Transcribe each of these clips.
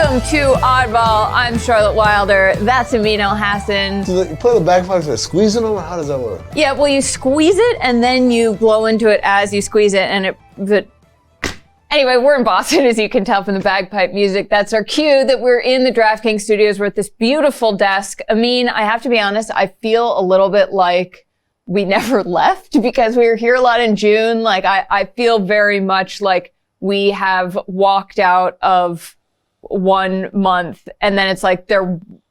Welcome to Oddball. I'm Charlotte Wilder. That's Amin Elhassan. So you play the bagpipes by squeezing them, or how does that work? Yeah, well, you squeeze it and then you blow into it as you squeeze it, and Anyway, we're in Boston, as you can tell from the bagpipe music. That's our cue that we're in the DraftKings studios. We're at this beautiful desk. Amin, I have to be honest, I feel a little bit like we never left because we were here a lot in June. Like, I feel very much like we have walked out of 1 month, and then it's like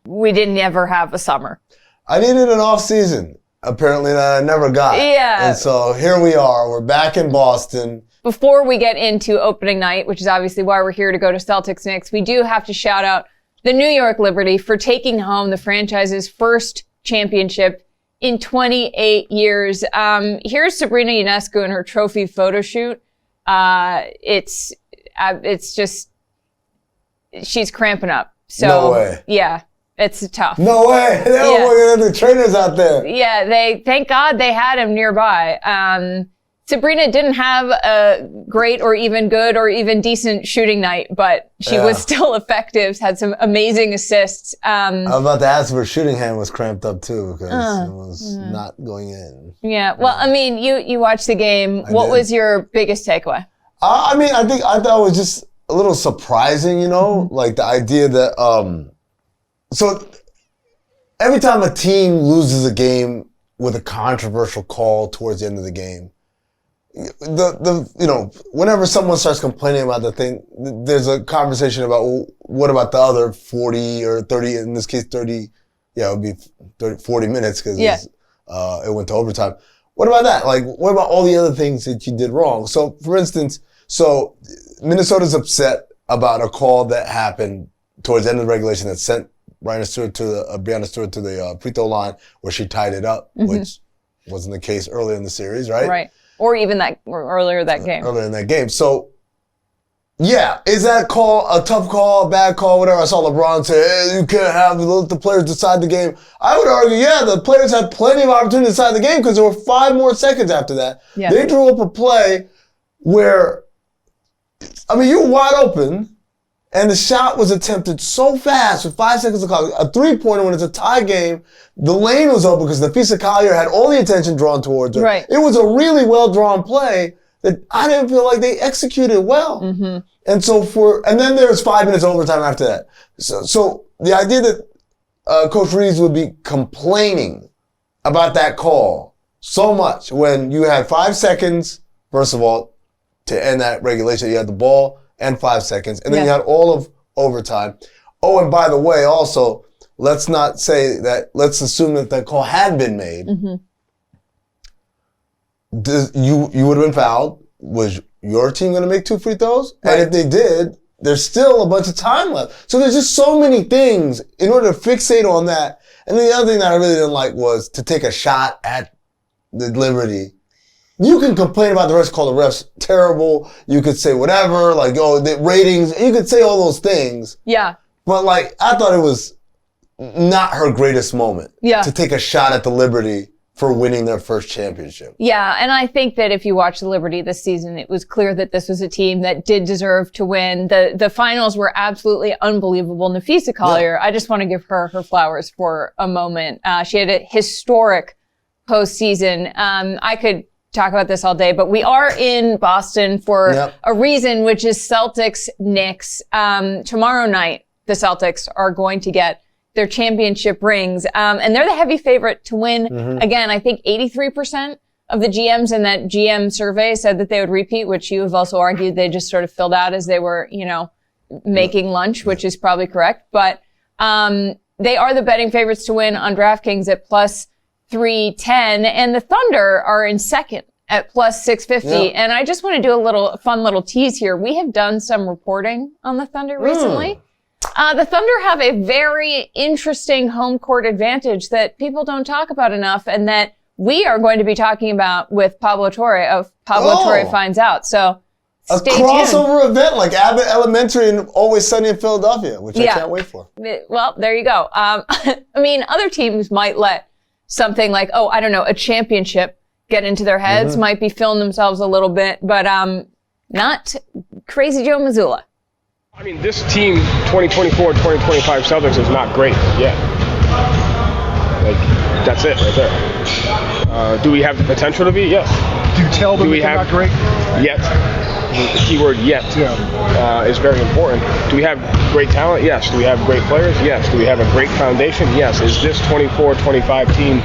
we didn't ever have a summer. I needed an off season, apparently, that I never got. Yeah. And so here we are. We're back in Boston. Before we get into opening night, which is obviously why we're here to go to Celtics Knicks, we do have to shout out the New York Liberty for taking home the franchise's first championship in 28 years. Here's Sabrina Ionescu in her trophy photo shoot. It's just, she's cramping up. So, no way. Yeah, it's tough. No way. They were the trainers out there. Yeah, thank God they had him nearby. Sabrina didn't have a great or even good or even decent shooting night, but she was still effective, had some amazing assists. I was about to ask if her shooting hand was cramped up too, because it was not going in. Yeah, well, I mean, you watched the game. What was your biggest takeaway? I thought it was just a little surprising, like the idea that, so every time a team loses a game with a controversial call towards the end of the game, whenever someone starts complaining about the thing, there's a conversation about, well, what about the other 40 or 30, in this case 30, it would be 40 minutes because it went to overtime. What about that? Like, what about all the other things that you did wrong? So, for instance, Minnesota's upset about a call that happened towards the end of the regulation that sent Brianna Stewart Breanna Stewart to the free throw line where she tied it up, which wasn't the case earlier in the series, right? Right. Or even earlier that game. Earlier in that game. So, yeah, is that call a tough call, a bad call, whatever? I saw LeBron say, hey, you can't let the players decide the game. I would argue, the players had plenty of opportunity to decide the game because there were 5 more seconds after that. Yeah. They drew up a play where, you were wide open, and the shot was attempted so fast with 5 seconds of clock. A three-pointer when it's a tie game, the lane was open because Nafisa Collier had all the attention drawn towards her. Right. It was a really well-drawn play that I didn't feel like they executed well. Mm-hmm. And then there's 5 minutes overtime after that. So the idea that Coach Reese would be complaining about that call so much when you had 5 seconds, first of all, to end that regulation, you had the ball and 5 seconds, and then you had all of overtime. Oh, and by the way, also, let's assume that that call had been made. Mm-hmm. You would have been fouled. Was your team going to make 2 free throws? Right. And if they did, there's still a bunch of time left. So there's just so many things in order to fixate on that. And the other thing that I really didn't like was to take a shot at the Liberty. You can complain about the refs, call the refs terrible. You could say whatever, the ratings. You could say all those things. Yeah. But I thought it was not her greatest moment. Yeah. To take a shot at the Liberty for winning their first championship. Yeah, and I think that if you watch the Liberty this season, it was clear that this was a team that did deserve to win. The finals were absolutely unbelievable. Nafisa Collier, I just want to give her flowers for a moment. She had a historic postseason. I could talk about this all day, but we are in Boston for a reason, which is Celtics Knicks. Tomorrow night, the Celtics are going to get their championship rings. And they're the heavy favorite to win. Mm-hmm. Again, I think 83% of the GMs in that GM survey said that they would repeat, which you have also argued they just sort of filled out as they were, making lunch, which is probably correct. But they are the betting favorites to win on DraftKings at plus 310, and the Thunder are in second at plus 650. Yeah. And I just want to do a fun little tease here. We have done some reporting on the Thunder recently. The Thunder have a very interesting home court advantage that people don't talk about enough, and that we are going to be talking about with Pablo Torre of Pablo Torre Finds Out. So stay tuned. A crossover event like Abbott Elementary and Always Sunny in Philadelphia, which I can't wait for. Well, there you go. Other teams might let something like, a championship get into their heads, might be feeling themselves a little bit, but not Crazy Joe Mazzulla. I mean, this team, 2024-2025 Celtics, is not great yet. Like, that's it right there. Do we have the potential to be? Yes. Do you tell them they're not great? Yet. The keyword yet is very important. Do we have great talent? Yes. Do we have great players? Yes. Do we have a great foundation? Yes. Is this 24-25 team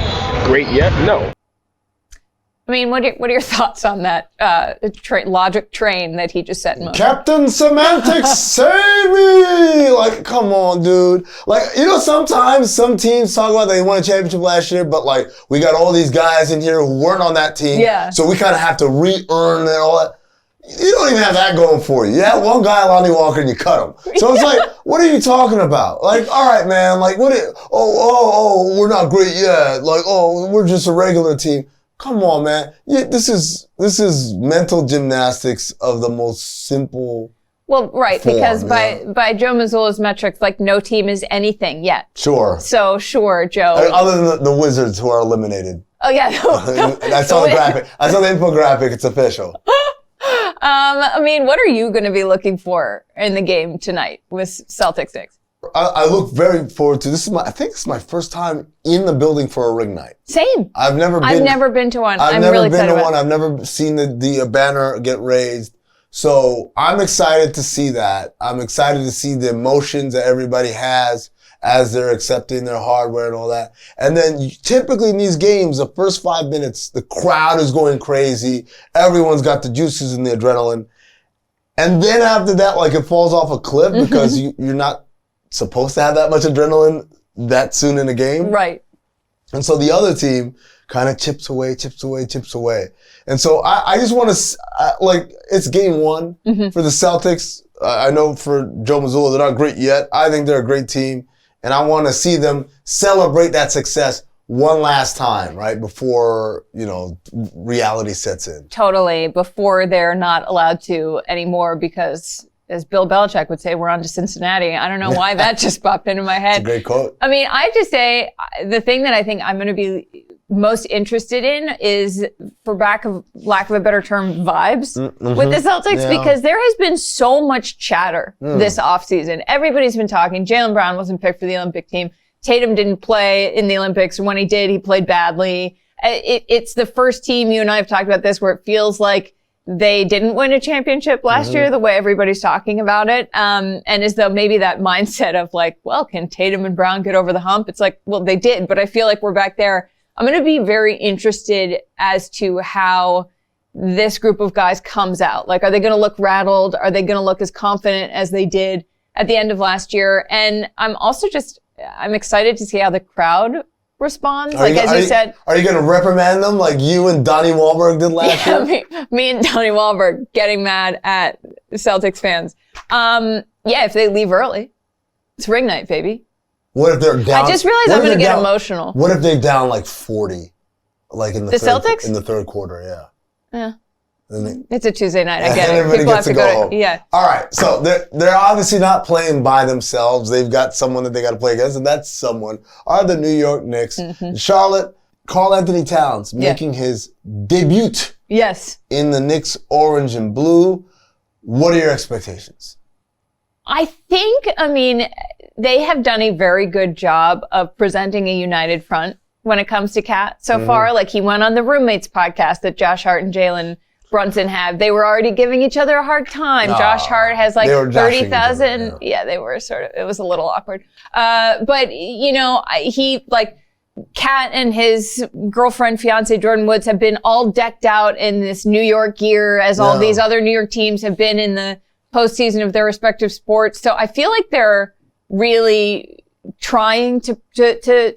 great yet? No. I mean, what are your thoughts on that logic train that he just set in motion? Captain Semantics, save me! Like, come on, dude. Like, you know, sometimes some teams talk about they won a championship last year, but like, we got all these guys in here who weren't on that team. Yeah. So we kind of have to re-earn and all that. You don't even have that going for you. You have one guy, Lonnie Walker, and you cut him. So it's like, what are you talking about? Like, all right, man, like, we're not great yet. Like, we're just a regular team. Come on, man. Yeah, this is mental gymnastics of the most simple. Well, right, form, because by Joe Mazzulla's metrics, like no team is anything yet. Sure. So sure, Joe. Other than the Wizards who are eliminated. Oh yeah. I saw the graphic. I saw the infographic. It's official. I mean, what are you going to be looking for in the game tonight with Celtics Knicks? I look very forward to this. I think this is my first time in the building for a ring night. Same. I've never been to one. I'm really excited about it. I've never seen the banner get raised. So I'm excited to see that. I'm excited to see the emotions that everybody has as they're accepting their hardware and all that. And then typically in these games, the first 5 minutes, the crowd is going crazy. Everyone's got the juices and the adrenaline. And then after that, like it falls off a cliff because you're not supposed to have that much adrenaline that soon in a game. Right. And so the other team kind of chips away. And so I just want to, like, it's game one for the Celtics. I know for Joe Mazzulla, they're not great yet. I think they're a great team. And I want to see them celebrate that success one last time, right? Before, reality sets in. Totally. Before they're not allowed to anymore because, as Bill Belichick would say, we're on to Cincinnati. I don't know why that just popped into my head. It's a great quote. I mean, I have to say, the thing that I think I'm going to be most interested in is, for lack of a better term, vibes with the Celtics, because there has been so much chatter this offseason. Everybody's been talking. Jaylen Brown wasn't picked for the Olympic team. Tatum didn't play in the Olympics. And when he did, he played badly. It's the first team, you and I have talked about this, where it feels like they didn't win a championship last year, the way everybody's talking about it. And as though maybe that mindset of like, well, can Tatum and Brown get over the hump? It's like, well, they did, but I feel like we're back there. I'm going to be very interested as to how this group of guys comes out. Like, are they going to look rattled? Are they going to look as confident as they did at the end of last year? And I'm also I'm excited to see how the crowd responds. Like, as you said. Are you going to reprimand them like you and Donnie Wahlberg did last year? Me and Donnie Wahlberg getting mad at Celtics fans. If they leave early. It's ring night, baby. What if they're down? I just realized I'm going to get emotional. What if they're down like 40, like in the Celtics? In the third quarter, yeah. It's a Tuesday night. I get it. Everybody People gets have to go home. Yeah. All right. So they're obviously not playing by themselves. They've got someone that they got to play against, and that someone are the New York Knicks. Charlotte, Karl-Anthony Towns making his debut. Yes. In the Knicks orange and blue. What are your expectations? I think, they have done a very good job of presenting a united front when it comes to Cat so far. Like, he went on the Roommates podcast that Josh Hart and Jalen Brunson have. They were already giving each other a hard time. Josh Hart has like 30,000. Yeah, they were it was a little awkward. But he Cat and his girlfriend, fiance Jordan Woods have been all decked out in this New York gear as all these other New York teams have been in the postseason of their respective sports. So I feel like they're really trying to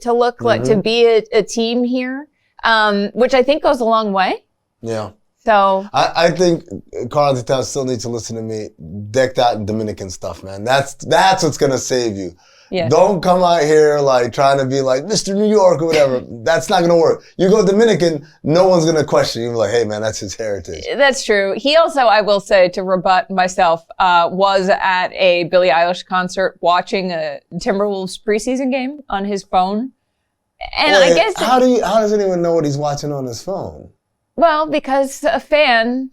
look like, to be a team here, which I think goes a long way. Yeah. So I think Karl-Anthony Towns still needs to listen to me. Decked out in Dominican stuff, man. That's what's gonna save you. Yeah. Don't come out here like trying to be like Mr. New York or whatever. That's not gonna work. You go Dominican, no one's gonna question you. Like, hey man, that's his heritage. That's true. He also, I will say, to rebut myself, was at a Billie Eilish concert watching a Timberwolves preseason game on his phone. And Wait, I guess how does anyone know what he's watching on his phone? Well, because a fan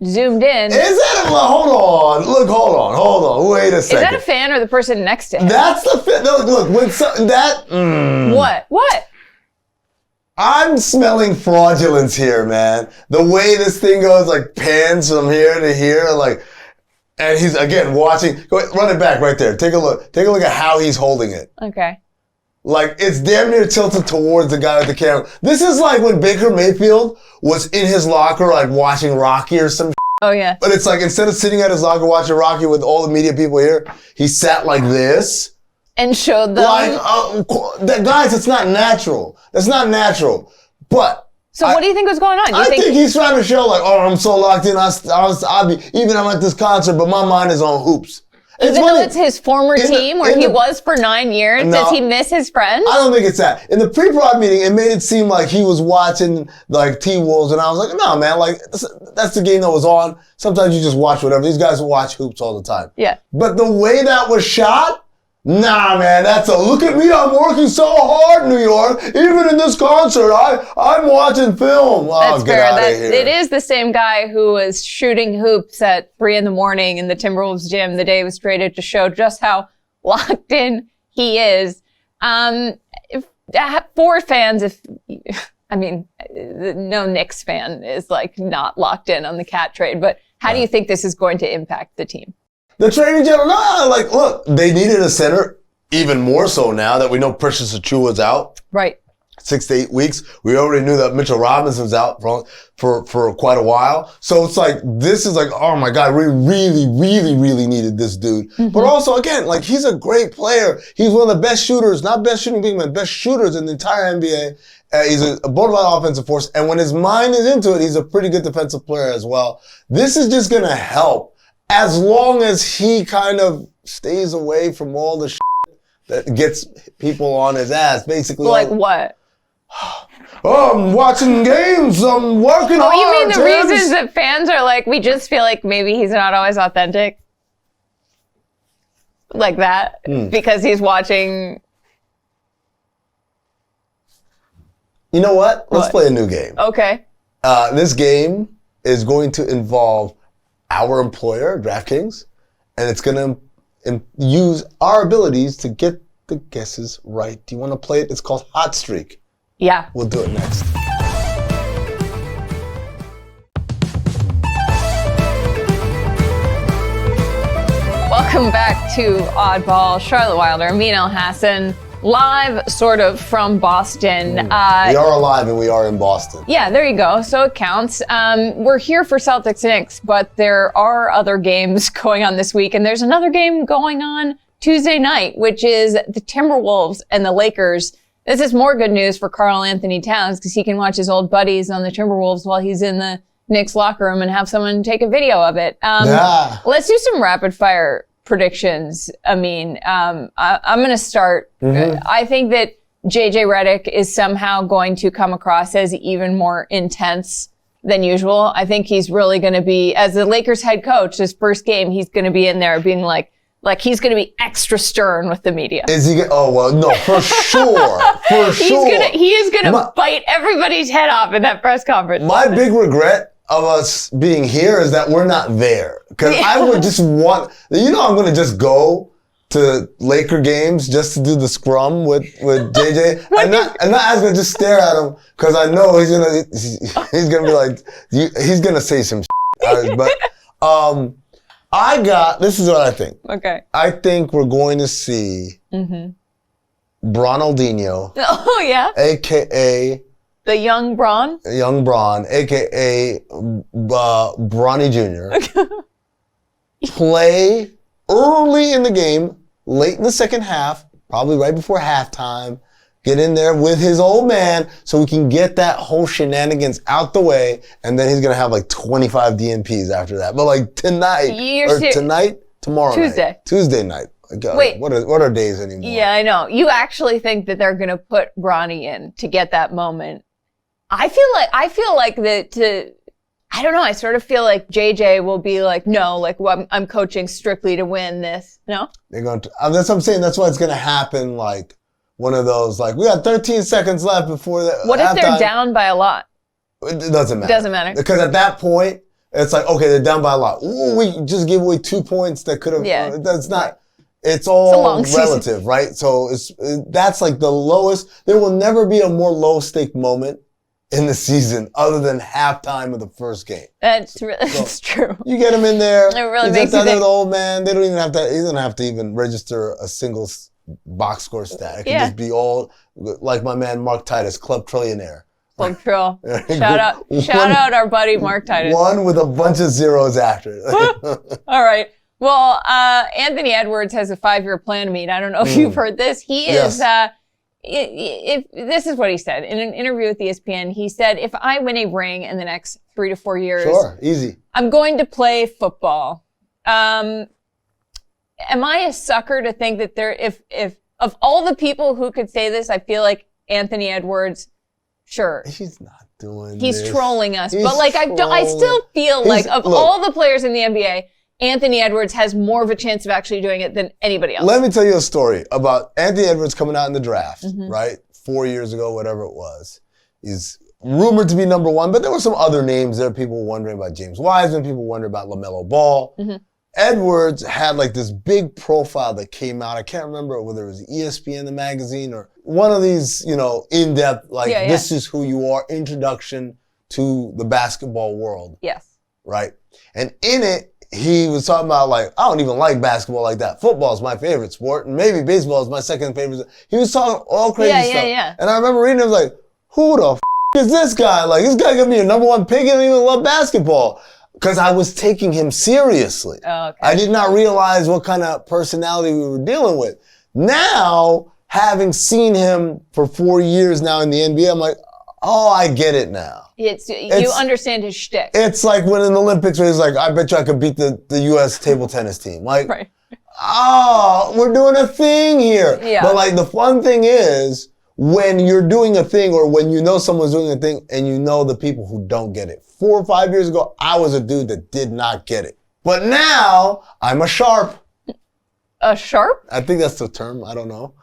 zoomed in. Is that hold on. Wait a second. Is that a fan or the person next to him? That's the fan. Look, when What? I'm smelling fraudulence here, man. The way this thing goes, like, pans from here to here, like, and he's, again, watching. Run it back right there. Take a look. Take a look at how he's holding it. Okay. Like, it's damn near tilted towards the guy with the camera. This is like when Baker Mayfield was in his locker, like, watching Rocky or some Oh, yeah. But it's like, instead of sitting at his locker watching Rocky with all the media people here, he sat like this. And showed them. Like, guys, it's not natural. That's not natural. But. So what do you think was going on? I think he's trying to show like, oh, I'm so locked in. Even I'm at this concert, but my mind is on hoops. Even though it's his former team where he was for 9 years, does he miss his friends? I don't think it's that. In the pre-prod meeting, it made it seem like he was watching like T-Wolves, and I was like, no, man, like that's the game that was on. Sometimes you just watch whatever. These guys watch hoops all the time. Yeah. But the way that was shot, nah, man, that's a look at me. I'm working so hard, New York. Even in this concert, I'm watching film. Oh, that's get fair. out of here. It is the same guy who was shooting hoops at 3 a.m. in the Timberwolves gym the day he was traded to show just how locked in he is. For fans, no Knicks fan is like not locked in on the Cat trade, but how do you think this is going to impact the team? The training general, look, they needed a center even more so now that we know Precious Achiuwa's out. Right. 6 to 8 weeks. We already knew that Mitchell Robinson's out for quite a while. So it's like, this is like, oh my God, we really, really, really needed this dude. Mm-hmm. But also, again, like, he's a great player. He's one of the best shooters, not best shooting big men, best shooters in the entire NBA. He's a bona fide offensive force. And when his mind is into it, he's a pretty good defensive player as well. This is just going to help. As long as he kind of stays away from all the shit that gets people on his ass, basically. Like what? Oh, I'm watching games. I'm working hard. Oh, you mean the reasons that fans are like, we just feel like maybe he's not always authentic? Like that? Because he's watching. You know what? Let's play a new game. Okay. This game is going to involve our employer, DraftKings, and it's going to use our abilities to get the guesses right. Do you want to play it? It's called Hot Streak. Yeah. We'll do it next. Welcome back to Oddball. Charlotte Wilder, Amin Elhassan, live sort of from Boston. We are alive and we are in Boston. Yeah, there you go. So it counts. We're here for Celtics Knicks, but there are other games going on this week, and there's another game going on Tuesday night, which is the Timberwolves and the Lakers. This is more good news for Karl-Anthony Towns because he can watch his old buddies on the Timberwolves while he's in the Knicks locker room and have someone take a video of it. Let's do some rapid fire predictions. I'm going to start. I think that JJ Redick is somehow going to come across as even more intense than usual. I think he's really going to be, as the Lakers head coach, his first game, he's going to be in there being like he's going to be extra stern with the media. Is he? Oh, well, no, for sure. For sure. He is going to bite everybody's head off in that press conference. My big regret of us being here is that we're not there. Because I would just want, I'm going to just go to Laker games just to do the scrum with JJ. and not ask him to just stare at him because I know he's going to be like, he's going to say some shit. But, this is what I think. Okay. I think we're going to see Bronaldinho. Oh, yeah? A.K.A. The young Bron? Young Bron, A.K.A. Bronny Jr. Play early in the game, late in the second half, probably right before halftime. Get in there with his old man so we can get that whole shenanigans out the way, and then he's going to have like 25 DNPs after that. But like tonight, tomorrow night. Tuesday night. God, wait, what are days anymore? Yeah, I know. You actually think that they're going to put Bronny in to get that moment. I feel like I don't know. I sort of feel like JJ will be like, no, like I'm coaching strictly to win this. No? They're going to, that's what I'm saying. That's why it's going to happen like one of those, like, we got 13 seconds left before the What if they're down by a lot? It doesn't matter. It doesn't matter. Because at that point, It's like, okay, they're down by a lot. Ooh, we just gave away 2 points that could have. Yeah. That's not. It's all It's relative, right? So that's like the lowest. There will never be a more low stake moment in the season other than halftime of the first game. That's true. You get him in there. It really he's makes up you there think. The old man. They don't even have to. He doesn't have to even register a single box score stat. It can just be all like my man Mark Titus, Club Trillionaire. Club Trill. Shout out our buddy Mark Titus. One with a bunch of zeros after it. All right. Well, Anthony Edwards has a 5-year plan to meet. I don't know if you've heard this. He is, if this is what he said in an interview with ESPN. He said, if I win a ring in the next 3 to 4 years, sure, easy. I'm going to play football. Am I a sucker to think that if of all the people who could say this, I feel like Anthony Edwards, sure. He's not doing He's this. trolling us. He's But like, I still feel like of all the players in the NBA, Anthony Edwards has more of a chance of actually doing it than anybody else. Let me tell you a story about Anthony Edwards coming out in the draft, right? 4 years ago, whatever it was. He's rumored to be number 1, but there were some other names there. People wondering about James Wiseman. People wondering about LaMelo Ball. Edwards had like this big profile that came out. I can't remember whether it was ESPN, the magazine, or one of these, in-depth, like, this is who you are, introduction to the basketball world. Yes. Right? And in it, he was talking about, like, I don't even like basketball like that. Football is my favorite sport, and maybe baseball is my second favorite. He was talking all crazy stuff. Yeah. And I remember reading it, I was like, who the is this guy? Like, this guy gonna be a number 1 pick. He don't even love basketball. Because I was taking him seriously. Oh, okay. I did not realize what kind of personality we were dealing with. Now, having seen him for 4 years now in the NBA, I'm like, oh, I get it now. You understand his shtick. It's like when in the Olympics where he's like, I bet you I could beat the U.S. table tennis team. Like, Right. oh, we're doing a thing here. Yeah. But like the fun thing is when you're doing a thing or when you know someone's doing a thing and you know the people who don't get it. 4 or 5 years ago, I was a dude that did not get it. But now I'm a sharp. A sharp? I think that's the term. I don't know.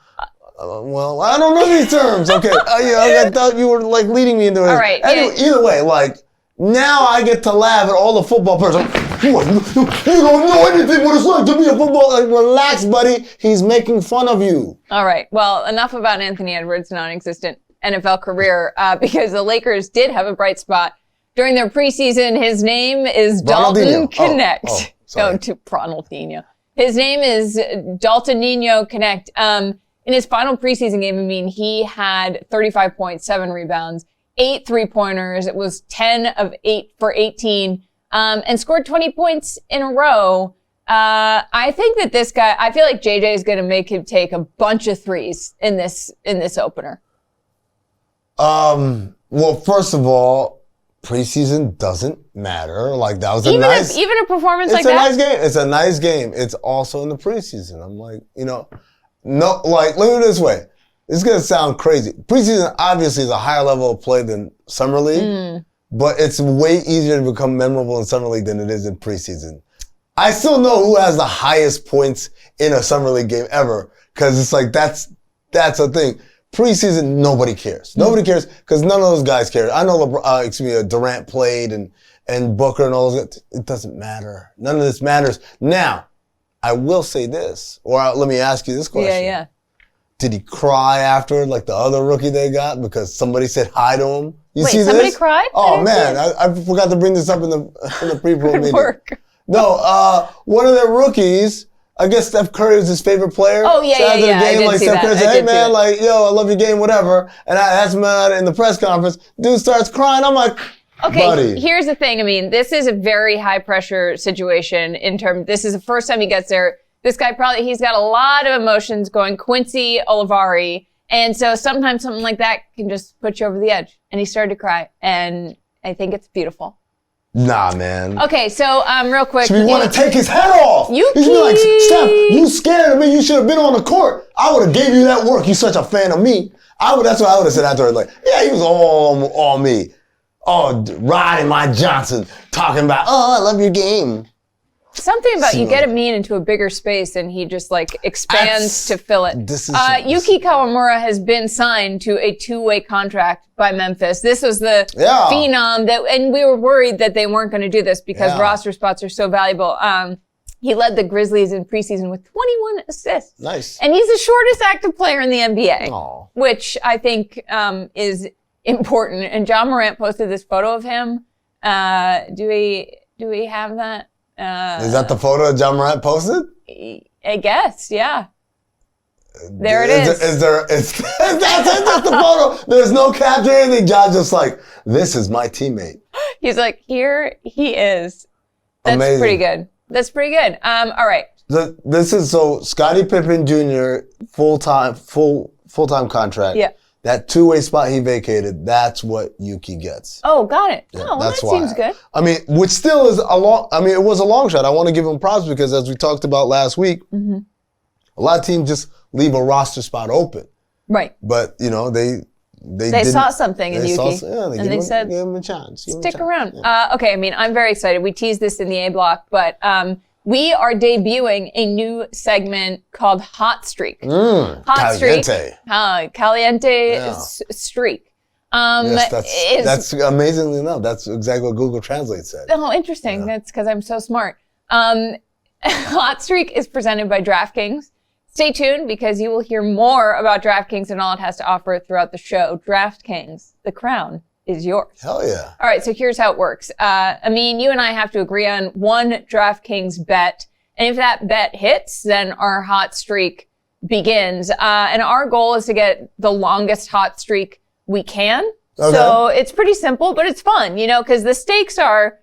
Well, I don't know these terms. Okay. I thought you were like leading me into it. All right. Anyway, either way, like now I get to laugh at all the football players. Like, you don't know anything what it's like to be a football. Like, relax, buddy. He's making fun of you. All right. Well, enough about Anthony Edwards' non-existent NFL career because the Lakers did have a bright spot during their preseason. His name is Dalton Connect. To Ronaldinho. His name is Daltoninho Connect. In his final preseason game, I mean, he had 35 points, 7 rebounds, 8 3-pointers. It was 10 of 8 for 18, and scored 20 points in a row. I think that this guy, I feel like JJ is going to make him take a bunch of threes in this opener. Well, first of all, preseason doesn't matter. Like that was even a performance like that. It's a nice game. It's also in the preseason. I'm like, no, like, look at it this way. It's going to sound crazy. Preseason obviously is a higher level of play than Summer League, but it's way easier to become memorable in Summer League than it is in preseason. I still know who has the highest points in a Summer League game ever, because it's like, that's a thing. Preseason, nobody cares. Nobody cares, because none of those guys care. I know Durant played and Booker and all those guys. It doesn't matter. None of this matters. Now, I will say this, or let me ask you this question. Yeah. Did he cry after, like the other rookie they got, because somebody said hi to him? Wait, somebody cried? Oh man, I forgot to bring this up in the pre-pro meeting. Work. No, one of their rookies, I guess Steph Curry was his favorite player. Oh yeah. I did see Steph Curry that. said, hey man, like, yo, I love your game, whatever. And I asked him out in the press conference. Dude starts crying. I'm like, okay, buddy. Here's the thing. I mean, this is a very high pressure situation this is the first time he gets there. This guy he's got a lot of emotions going, Quincy Olivari. And so sometimes something like that can just put you over the edge. And he started to cry. And I think it's beautiful. Nah, man. Okay, so real quick. We want to take his head off. He's like, Steph, you scared of me. You should have been on the court. I would have gave you that work. You're such a fan of me. That's what I would have said afterwards. Like, yeah, he was all on me. Oh, riding my Johnson, talking about, oh, I love your game. Something about you get Amin into a bigger space and he just like expands to fill it. Yuki Kawamura has been signed to a 2-way contract by Memphis. This was the phenom and we were worried that they weren't going to do this because roster spots are so valuable. He led the Grizzlies in preseason with 21 assists. Nice. And he's the shortest active player in the NBA, which I think is important. And John Morant posted this photo of him. Do we have that? Is that the photo John Morant posted? I guess, yeah. There it is. That's the photo. There's no caption or anything. John's just like, this is my teammate. He's like, here he is. That's Amazing. Pretty good. That's pretty good. All right. This is Scottie Pippen Jr. full-time contract. Yeah. That 2-way spot he vacated, that's what Yuki gets. Oh, got it. Yeah, well, that seems good. I mean, which still is it was a long shot. I want to give him props because as we talked about last week, a lot of teams just leave a roster spot open. Right. But, they saw something in Yuki. They said, give him a chance. Stick around. Yeah. Okay, I mean, I'm very excited. We teased this in the A block, but we are debuting a new segment called Hot Streak. Hot Caliente. Streak. Caliente Streak. Yes, that's amazingly enough. That's exactly what Google Translate said. Oh, interesting. Yeah. That's because I'm so smart. Hot Streak is presented by DraftKings. Stay tuned because you will hear more about DraftKings and all it has to offer throughout the show. DraftKings, the crown is yours. Hell yeah. All right, so here's how it works. Amin, you and I have to agree on one DraftKings bet. And if that bet hits, then our hot streak begins. And our goal is to get the longest hot streak we can. Okay. So it's pretty simple, but it's fun, because the stakes are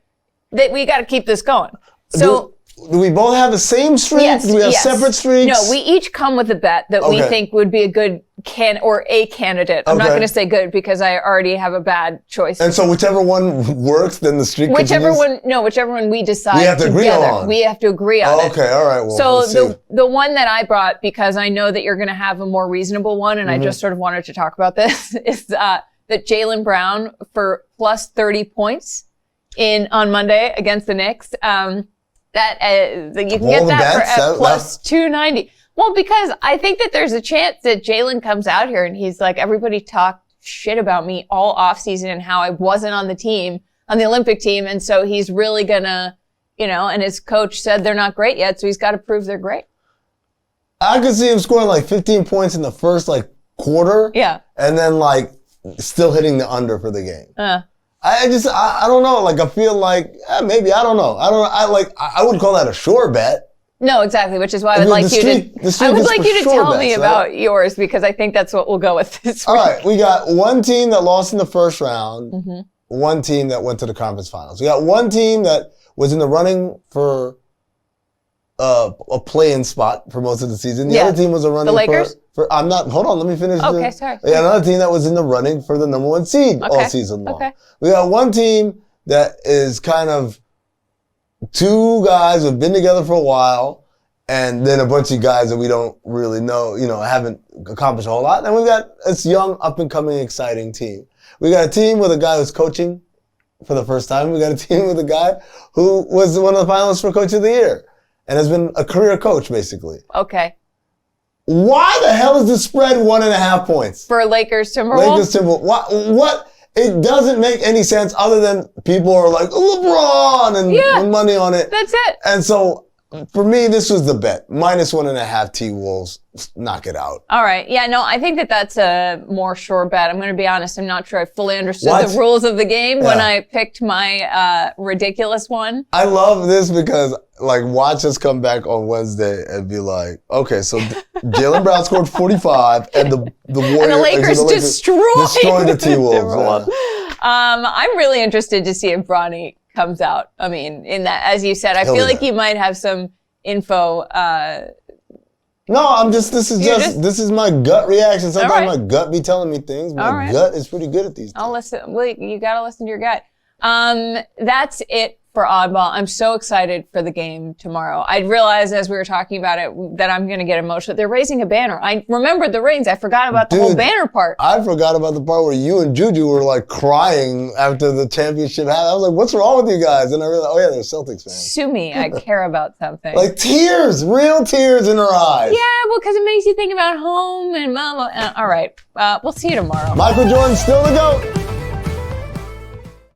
that we got to keep this going. So do we both have the same streak? Yes, do we have separate streaks? No, we each come with a bet that we think would be a good candidate. I'm not going to say good because I already have a bad choice. And so whichever one works, then the streak continues? Whichever one we decide we have to agree on. We have to agree on it. Okay, all right. Well, so the one that I brought, because I know that you're going to have a more reasonable one, and I just sort of wanted to talk about this, is that Jaylen Brown for plus 30 points on Monday against the Knicks. That you can get that for plus 290. Well, because I think that there's a chance that Jaylen comes out here and he's like, everybody talked shit about me all offseason and how I wasn't on the Olympic team. And so he's really gonna, and his coach said they're not great yet. So he's got to prove they're great. I could see him scoring like 15 points in the first quarter. Yeah. And then still hitting the under for the game. I don't know. I feel like maybe, I don't know. I wouldn't call that a sure bet. No, exactly. Which is why I would like you to tell me about yours because I think that's what we'll go with this week. All right. We got one team that lost in the first round. One team that went to the conference finals. We got one team that was in the running for a play-in spot for most of the season. The other team was running the Lakers? Hold on, let me finish. Okay, sorry. Yeah, another team that was in the running for the number 1 seed all season long. Okay. We got one team that is kind of two guys who have been together for a while, and then a bunch of guys that we don't really know, haven't accomplished a whole lot. And we've got this young, up-and-coming, exciting team. We got a team with a guy who's coaching for the first time. We got a team with a guy who was one of the finalists for Coach of the Year and has been a career coach, basically. Okay. Why the hell is the spread 1.5 points? For Lakers Timberwolves? What? It doesn't make any sense other than people are like, LeBron and money on it. That's it. And so for me, this was the bet. Minus 1.5 T-Wolves. Knock it out. All right. Yeah, no, I think that that's a more sure bet. I'm going to be honest. I'm not sure I fully understood the rules of the game when I picked my ridiculous one. I love this because, watch us come back on Wednesday and be like, okay, so Jaylen Brown scored 45 and the Warriors and the Lakers destroyed the T-Wolves. I'm really interested to see if Bronny comes out. I mean, in that, as you said, I feel like you might have some info. No, this is my gut reaction. Sometimes my gut be telling me things. My gut is pretty good at these things. I'll listen. Well, you got to listen to your gut. That's it for Oddball. I'm so excited for the game tomorrow. I realized as we were talking about it that I'm going to get emotional. They're raising a banner. I remembered the rings. I forgot about the whole banner part. I forgot about the part where you and Juju were like crying after the championship happened. I was like, what's wrong with you guys? And I realized, oh yeah, they're Celtics fans. Sue me. I care about something. Like tears, real tears in her eyes. Yeah, well, because it makes you think about home and mama. All right. We'll see you tomorrow. Michael Jordan still the GOAT.